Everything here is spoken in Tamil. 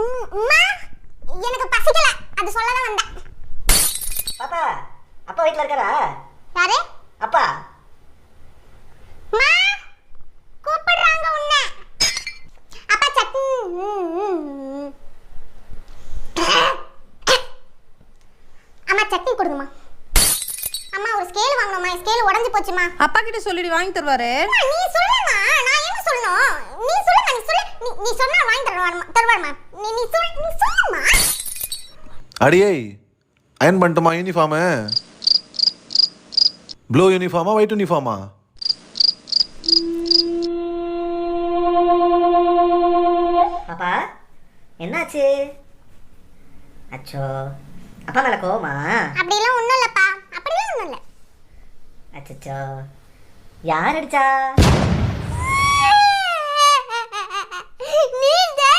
அம்மா எனக்கு பசிக்கல, அது சொல்ல தான் வந்தேன். பாப்பா, அப்பா வீட்ல இருக்காரா? யாரு? அப்பா. மா கூப்பிடுறாங்க உன்னை. அப்பா சட்னி. அம்மா சட்னி கொடுங்கம்மா. அம்மா ஒரு ஸ்கேல் வாங்கணும்மா, ஸ்கேல் உடைஞ்சு போச்சுமா. அப்பா கிட்ட சொல்லிட்டு வாங்கி தருவாரு. நீ சொல்லுமா, நான் என்ன சொல்லணும்? நீ சொல்லுமா, நீ சொல்லு. நீ சொன்னா வாங்கி தருவாருமா. நீ சொல்லுமா. அடியே அயன் பண்ணிட்டுமா யூனிஃபார்மு? ப்ளூ யூனிஃபார்மா ஒயிட் யூனிஃபார்மா? பாப்பா என்னாச்சு? அச்சோ, அப்பா மேல கோவமா? அப்படிலாம் ஒண்ணும் இல்லப்பா, அப்படிலாம் ஒண்ணும் இல்ல. அச்சச்சோ, யார் அடிச்சா?